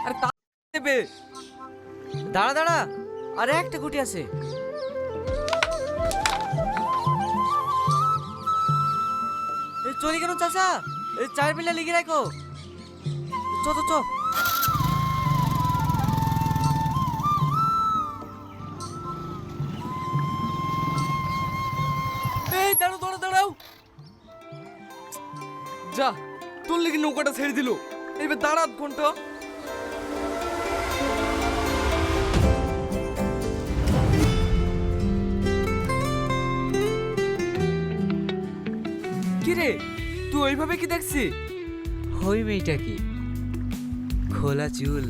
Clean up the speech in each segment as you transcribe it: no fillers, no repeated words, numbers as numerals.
আরে তা দেবে। দাঁড়া দাঁড়া, আরে একটা গুটি আছে। চলি কেন চাচা? চার বেলা লিখে রাখো। চ চ চ। এই দাঁড়াও দাঁড়াও দাঁড়াও। যা, তোর লেগে নৌকাটা ছেড়ে দিল। এবার দাঁড়া আধ ঘন্টা। কিরে, তুই ওইভাবে কি দেখছি? ওই মেয়েটা কি? খোলা চুল,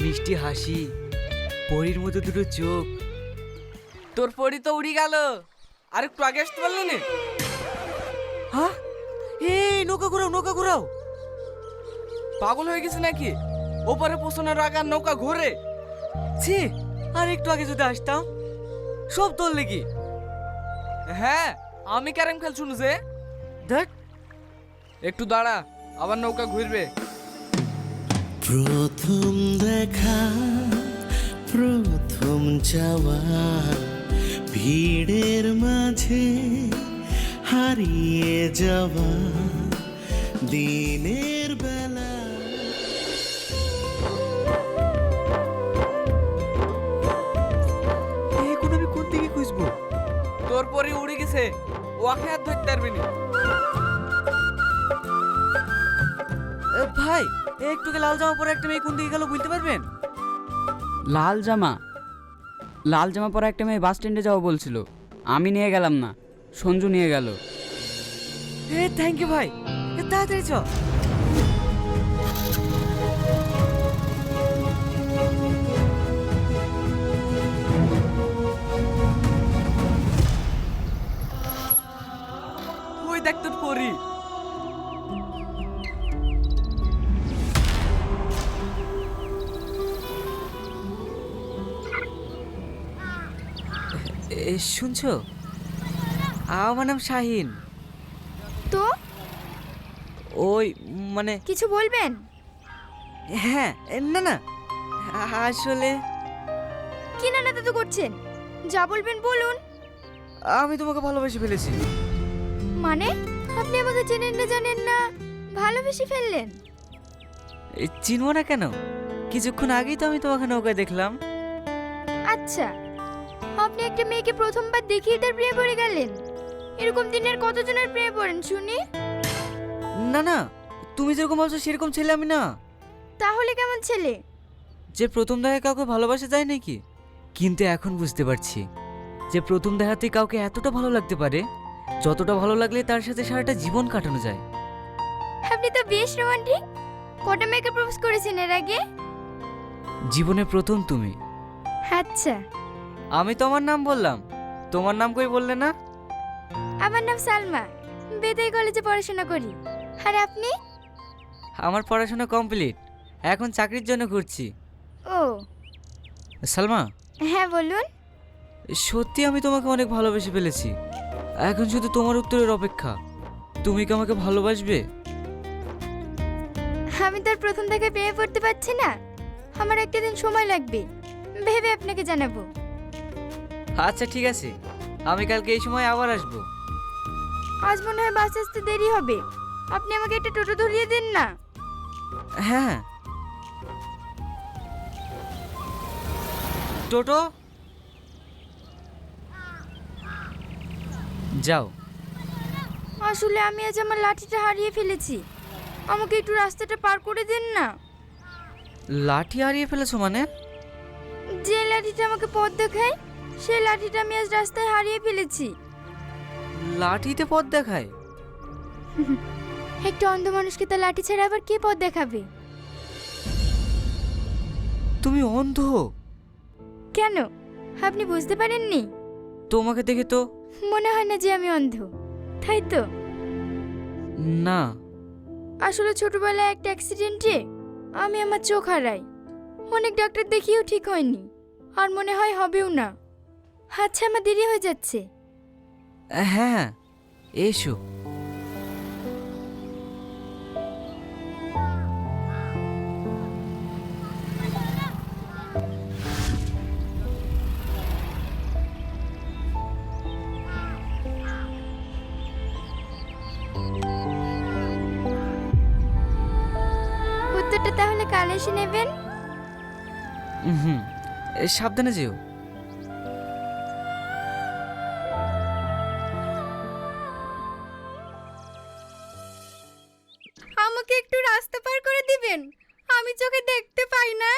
মিষ্টি হাসি, পরীর মতো দুটো চোখ। তোর পরি তো উড়ি গেল, আর একটু আগে আসতে পারলি না? হ্যাঁ, এই নৌকা ঘুরাও, নৌকা ঘুরাও। পাগল হয়ে গেছে নাকি? ওপারে পোষণের আগে আর নৌকা ঘোরে? ছি, আর একটু আগে যদি আসতাম। সব তোর লেগে। হ্যাঁ, আমি ক্যারাম খেল শুনু যে। দেখ, একটু দাঁড়া, আবার নৌকা ঘুরবে। প্রথম দেখা, প্রথম যাওয়া, ভিড়ের মাঝে হারিয়ে যাওয়া, দিনের বেলা। এখন আমি কোন দিকে খুঁজবো? তোর পরি উড়ে গেছে, ওকে আর ধরতে পারবি না। ভাই, একটু লাল জামা পরে একটা মেয়ে কোন দিকে গেল বলতে পারবেন? লাল জামা? লাল জামা পরা একটা মেয়ে বাস স্ট্যান্ডে যাবো বলছিল, আমি নিয়ে গেলাম না, সঞ্জু নিয়ে গেল। থ্যাংক ইউ ভাই, তাড়াতাড়ি চ। ওই দেখ তোর পরি। শুনছো? আমার নাম শাহিন। তো ওই মানে কিছু বলবেন? হ্যাঁ, না না, আসলে কি না না তো করছেন? যা বলবেন বলুন। আমি তোমাকে ভালোবেসে ফেলেছি। মানে আপনি আমাকে চেনেন না, জানেন না, ভালোবেসে ফেললেন? চিনবো না কেন? কিছুক্ষণ আগেই তো আমি তোমাকে নৌকায় দেখলাম। আচ্ছা, আপনি একটা মেয়েকে প্রথমবার দেখিয়ে তার প্রেমে পড়ে গেলেন? এরকম দিনের কতজনের প্রেমে পড়েন শুনি? না না, তুমি যেরকম বলছো সেরকম ছেলে আমি না। তাহলে কেমন ছেলে? যে প্রথম দেখায় কাউকে ভালোবাসা যায় নাকি? কিন্তু এখন বুঝতে পারছি যে প্রথম দেখাতেই কাউকে এতটা ভালো লাগতে পারে, যতটা ভালো লাগলে তার সাথে সারাটা জীবন কাটানো যায়। আপনি তো বেশ রোমান্টিক। কটা মেয়েকে প্রপোজ করেছেন এর আগে? জীবনে প্রথম তুমি। আচ্ছা, আমি তোমার নাম বললাম, তোমার নাম কই বললে না? আমার নাম সালমা, বেতাই কলেজে পড়াশোনা করি। আর আপনি? আমার পড়াশোনা কমপ্লিট, এখন চাকরির জন্য ঘুরছি। ও সালমা, হ্যাঁ বলুন। সত্যি আমি তোমাকে অনেক ভালোবেসে ফেলেছি। এখন শুধু তোমার উত্তরের অপেক্ষা। তুমি কি আমাকে ভালোবাসবে? আমি তো আর প্রথম থেকে প্রেমে পড়তে পারছি না, আমার একটা দিন সময় লাগবে, ভেবে আপনাকে জানাবো। আচ্ছা ঠিক আছে, আমি কালকে এই সময় আবার আসবো। আজ মনে হয় বাস আসতে দেরি হবে, আপনি আমাকে একটা টোটো ধরিয়ে দিন না। হ্যাঁ, টোটো যাও। আসলে আমি আজ আমার লাঠিটা হারিয়ে ফেলেছি, আমাকে একটু রাস্তাটা পার করে দিন না। লাঠি হারিয়ে ফেলেছো মানে? যে লাঠিটা আমাকে পথ দেখায়, সেই লাঠিটা আমি আজ রাস্তায় হারিয়ে ফেলেছি। লাঠিতে পথ দেখায়? একটা অন্ধ মানুষকে তার লাঠি ছাড়া আবার কে পথ দেখাবে? তুমি অন্ধ? কেন, আপনি বুঝতে পারেননি? তোমাকে দেখে তো মনে হয় না যে আমি অন্ধ, তাই তো? না। আসলে ছোটবেলায় একটা অ্যাক্সিডেন্টে আমি আমার চোখ হারাই, অনেক ডাক্তার দেখিয়েও ঠিক হয়নি, আর মনে হয় হবেও না। আচ্ছা, আমার দেরি হয়ে যাচ্ছে। হ্যাঁ, এসো। ওষুধটা তাহলে কাল এসে নেবেন। হুম, সাবধানে যেও। আমাকে একটু রাস্তা পার করে দিবেন, আমি চোখে দেখতে পাই না।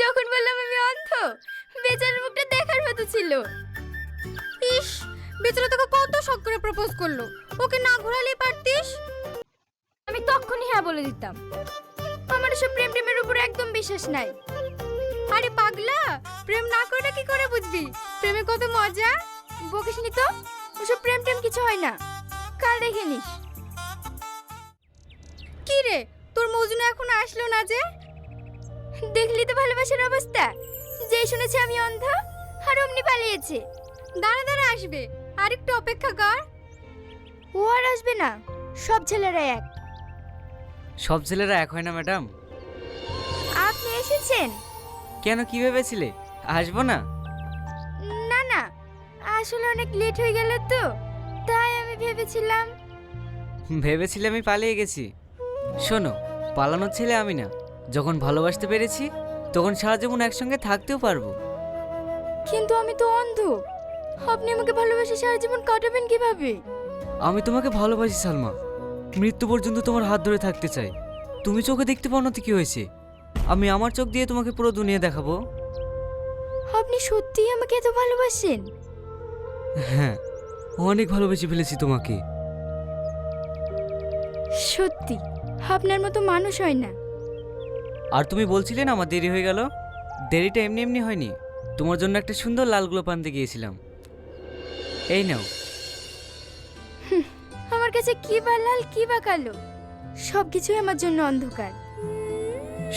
যখন বললাম আমি অন্ধ, বেচারার মুখটা দেখার মতো ছিল। ইস, বেচারা তোকে কত শখ করে প্রপোজ করলো, ওকে না ঘোরালেই পারতিস। আমি তখনই হ্যাঁ বলে দিতাম। আমার এসব প্রেম টেমের উপর একদম বিশ্বাস নাই। আরে পাগলা, প্রেম না করে কি করে বুঝবি প্রেমে কত মজা? বকিসনি তো, ওসব প্রেম টেম কিছু হয় না, কাল দেখে নিস। কি রে, তোর মজনু এখনো আসলো না যে? দেখলি তো ভালোবাসার অবস্থা, যেই শুনেছে আমি অন্ধ আর অমনি পালিয়েছে। দাঁড়া দাঁড়া আসবে, আর একটু অপেক্ষা কর। ও আর আসবে না, সব ছেলেরা এক। সব ছেলেরা এক হয় না ম্যাডাম। আপনি এসেছেন? কেন, কি ভেবেছিলে আসবো না? না না, আসলে অনেক লেট হয়ে গেল তো, তাই আমি ভেবেছিলাম। ভেবেছিলে আমি পালিয়ে গেছি? শোনো, পালানোর ছেলে আমি না। যখন ভালোবাসতে পেরেছি তখন সারা জীবন একসঙ্গে থাকতেও পারবো। কিন্তু আমি তো অন্ধ, আপনি আমাকে ভালোবেসে সারা জীবন কাটাবেন কিভাবে? আমি তোমাকে ভালোবাসি সালমা, মৃত্যু পর্যন্ত তোমার হাত ধরে থাকতে চাই। তুমি চোখে দেখতে পাও না তো কি হয়েছে? আমি আমার চোখ দিয়ে তোমাকে পুরো দুনিয়া দেখাবো। আপনি সত্যিই আমাকে এত ভালোবাসেন? হ্যাঁ, অনেক ভালোবেসে ফেলেছি তোমাকে। সত্যি আপনার মতো মানুষ হয় না। আর তুমি বলছিলে না আমার দেরি হয়ে গেল? দেরিটা এমনি এমনি হয়নি, তোমার জন্য একটা সুন্দর লাল গোলাপ আনতে গিয়েছিলাম। এই নাও। আমার কাছে কি বা লাল কি বা কালো, সব কিছুই আমার জন্য অন্ধকার।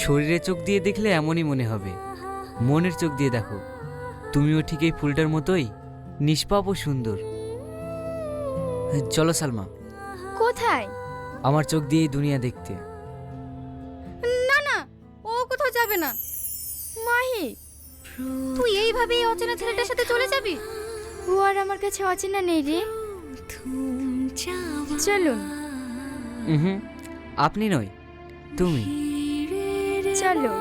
শরীরের চোখ দিয়ে দেখলে এমনই মনে হবে, মনের চোখ দিয়ে দেখো, তুমিও ঠিক এই ফুলটার মতোই নিষ্পাপ ও সুন্দর। চলো সালমা, কোথায়? আমার চোখ দিয়ে এই দুনিয়া দেখতে। না না, ও কোথাও যাবে না। মাহি, তুই এইভাবেই অচেনা ছেলেটার সাথে চলে যাবি? ও আর আমার কাছে অচেনা নেই রে, চলুন। হুম, আপনি নয়, তুমি। চলো।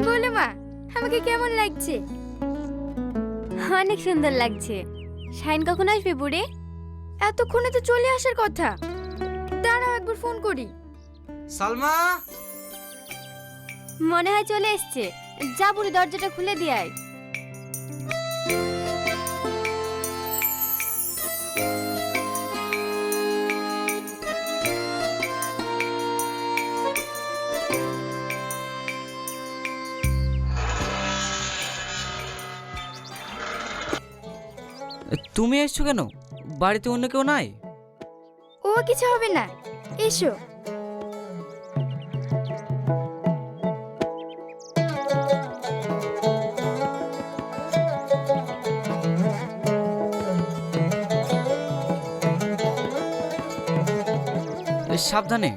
বলো মা, আমাকে কেমন লাগছে? অনেক সুন্দর লাগছে। শাইন কখন আসবে বুড়ি? এতক্ষণে তো চলে আসার কথা। দাঁড়াও একবার ফোন করি। সালমা, মনে হয় চলে এসছে। যা বুড়ি, দরজাটা খুলে দিয়ে আয়। তুমি এসছো কেন? বাড়িতে অন্য কেউ নাই? ও কিছু হবে না, এসো। সাবধানে।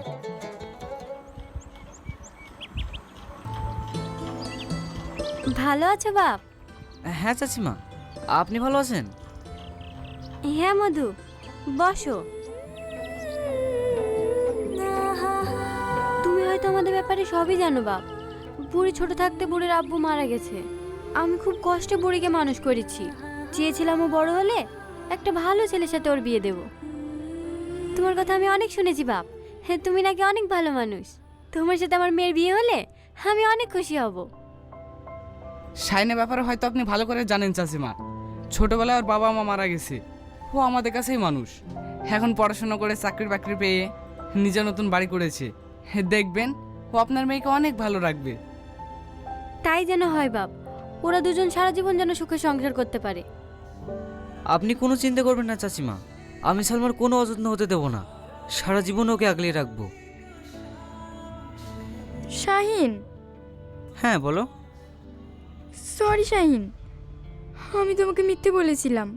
ভালো আছো বাপ? হ্যাঁ চাচিমা, আপনি ভালো আছেন? হ্যাঁ মধু, বসো। তুমি হয়তো আমাদের ব্যাপারে সবই জানো বাপ। বুড়ি ছোট থাকতে বুড়ির আব্বু মারা গেছে। আমি খুব কষ্টে বুড়িকে মানুষ করেছি। চেয়েছিলাম ও বড় হলে একটা ভালো ছেলের সাথে ওর বিয়ে দেব। তোমার কথা আমি অনেক শুনেছি বাপ। হ্যাঁ, তুমি নাকি অনেক ভালো মানুষ। তোমার সাথে আমার মেয়ের বিয়ে হলে আমি অনেক খুশি হব। শাইনের ব্যাপারে হয়তো আপনি ভালো করে জানেন চাচিমা। ছোটবেলায় ওর বাবা মা মারা গেছে, ও আমাদের কাছেই মানুষ। এখন পড়াশোনা করে চাকরি বাকরি পেয়ে নিজে নতুন বাড়ি করেছে। দেখবেন ও আপনার মেয়েকে অনেক ভালো রাখবে। তাই যেন হয় বাপ, ওরা দুজন সারা জীবন যেন সুখে সংসার করতে পারে। আপনি কোনো চিন্তা করবেন না চাচিমা, আমি সালমার কোনো অযত্ন হতে দেব না। সারা জীবন ওকে আগলে রাখবো। শাহিন, হ্যাঁ বলো। সরি শাহিন, আমি তোমাকে মিথ্যে বলেছিলাম।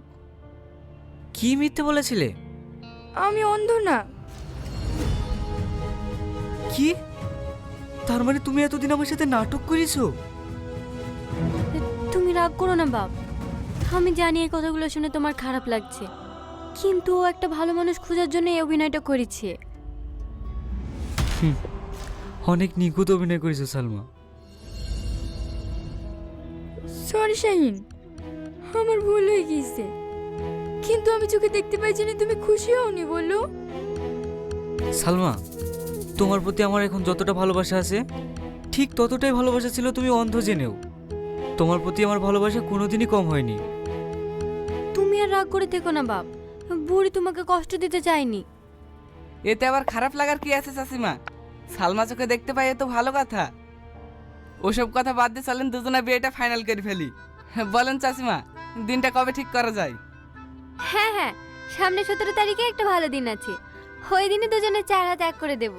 কি মিথ্যে বলেছিলে? আমি অন্ধ না। কি? তার মানে তুমি এতদিন আমার সাথে নাটক করেছো? তুমি রাগ করো না বাপ, আমি জানি এই কথাগুলো শুনে তোমার খারাপ লাগছে, কিন্তু ও একটা ভালো মানুষ খোঁজার জন্য এই অভিনয়টা করেছে। অনেক নিখুঁত অভিনয় করেছো সালমা। সরি শাহিন, আমার ভুল হয়ে গিয়েছে, কিন্তু আমি চোখে দেখতে পাইছি না তুমি খুশি হওনি বলো। সালমা, তোমার প্রতি আমার এখন যতটা ভালোবাসা আছে ঠিক ততটাই ভালোবাসা ছিল তুমি অন্ধ জেনেও। তোমার প্রতি আমার ভালোবাসা কোনোদিনই কম হয়নি। তুমি আর রাগ করে থেকো না বাপ, বুড়ি তোমাকে কষ্ট দিতে চায়নি। এতে আবার খারাপ লাগার কি আছে চাচিমা? সালমা চোখে দেখতে পাই এ তো ভালো কথা। ওসব কথা বাদ দিয়ে চলেন দুজনে বিয়েটা ফাইনাল করে ফেলি। বলেন চাচিমা, দিনটা কবে ঠিক করা যায়? হ্যাঁ হ্যাঁ, সামনে 17 তারিখে একটা ভালো দিন আছে, ওই দিনে দুজনের 4 হাত এক করে দেব।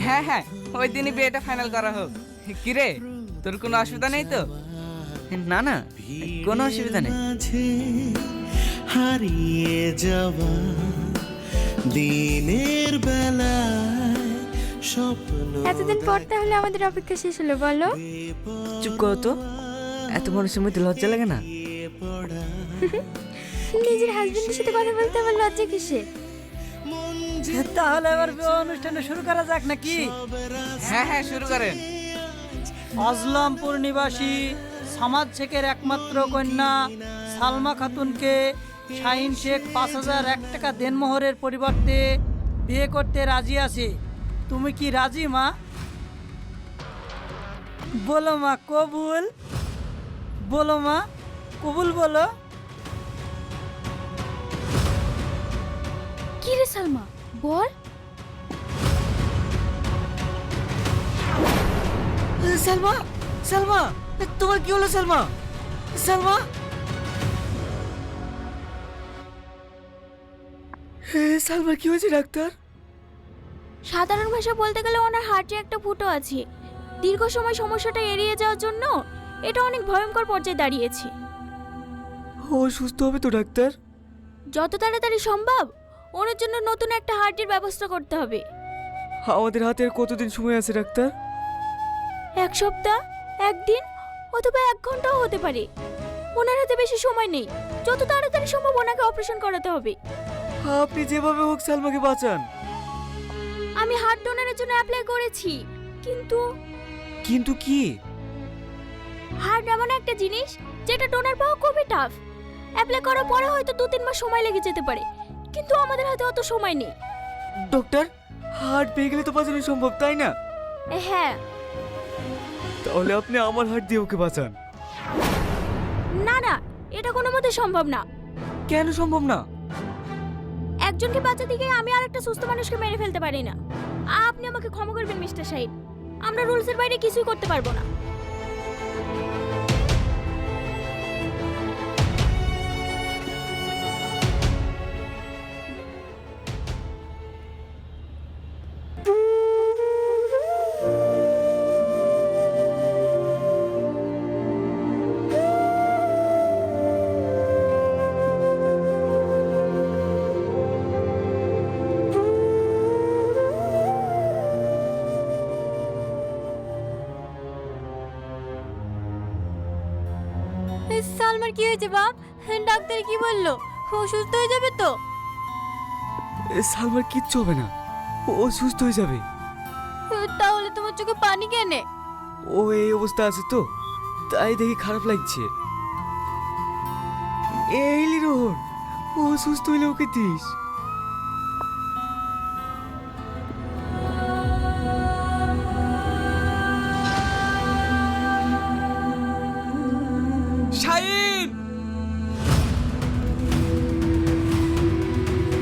হ্যাঁ হ্যাঁ, ওই দিনই বিয়েটা ফাইনাল করা হোক। কিরে, তোর কোনো অসুবিধা নেই তো? না না, কোনো অসুবিধা নেই। মাঝে হারিয়ে যাওয়া দিনের বেলায় স্বপ্ন এতদিন পর তাহলে আমাদের অপেক্ষা শেষ হলো বলো। চুপ করো তো, এত মানুষের মধ্যে লজ্জা লাগে না? নিজের হাজবেন্ডের সাথে কথা বলতে আমার লজ্জা কিসে? তাহলে এবার বিবাহ অনুষ্ঠানটা শুরু করা যাক নাকি? হ্যাঁ হ্যাঁ, শুরু করেন। আজলামপুর নিবাসী সামাদ শেখের একমাত্র কন্যা সালমা খাতুনকে শাহিন শেখ 5001 টাকা দেনমোহরের পরিবর্তে বিয়ে করতে রাজি আছে। তুমি কি রাজি মা? বলো মা কবুল। বলো মা কবুল বলো। কি রে সালমা, বল। সালমা, সালমা, তোমার কি হলো সালমা? সালমা, সালমার কি হয়েছে ডাক্তার? সাধারণ ভাষা বলতে গেলে ওনার হার্টে একটা ফুটো আছে। দীর্ঘ সময় সমস্যাটা এড়িয়ে যাওয়ার জন্য এটা অনেক ভয়ঙ্কর পর্যায়ে দাঁড়িয়েছে। ও সুস্থ হবে তো ডাক্তার? যত তাড়াতাড়ি সম্ভব ওনার জন্য নতুন একটা হার্টের ব্যবস্থা করতে হবে। আমাদের হাতে আর কতদিন সময় আছে ডাক্তার? 1 সপ্তাহ, 1 দিন অথবা 1 ঘন্টাও হতে পারে। ওনার হাতে বেশি সময় নেই, যত তাড়াতাড়ি সম্ভব ওনাকে অপারেশন করাতে হবে। আপনি যেভাবে হোক সালমাকে বাঁচান। আমি হার্ট ডোনারের জন্য অ্যাপ্লাই করেছি, কিন্তু কিন্তু কি? হার্ট এমন একটা জিনিস যেটা ডোনার পাওয়া খুবই টাফ। অ্যাপ্লাই করার পরে হয়তো 2-3 মাস সময় লেগে যেতে পারে, কিন্তু আমাদের হাতে অত সময় নেই। ডক্টর, হার্ট পেয়ে গেলে তো বাঁচানো সম্ভব, তাই না? হ্যাঁ। তাহলে আপনি আমার হার্ট দিয়ে ওকে বাঁচান। না না, এটা কোনো মতে সম্ভব না। কেন সম্ভব না? একজনকে বাঁচাতে গিয়ে আমি আরেকটা সুস্থ মানুষকে মেরে ফেলতে পারি না। আপনি আমাকে ক্ষমা করবেন মিস্টার শাহিদ, আমরা রুলসের বাইরে কিছুই করতে পারবো না। সালমার কি হয়েছে বাপ? ডাক্তার কি বললো? ও সুস্থ হয়ে যাবে তো? সালমার কিচ্ছু হবে না, ও সুস্থ হয়ে যাবে। তাহলে তোমার চোখে পানি কেন? ও এই অবস্থা আছে তো, তাই দেখি খারাপ লাগছে। এই রোহন, ও সুস্থ হইলে ওকে দিস।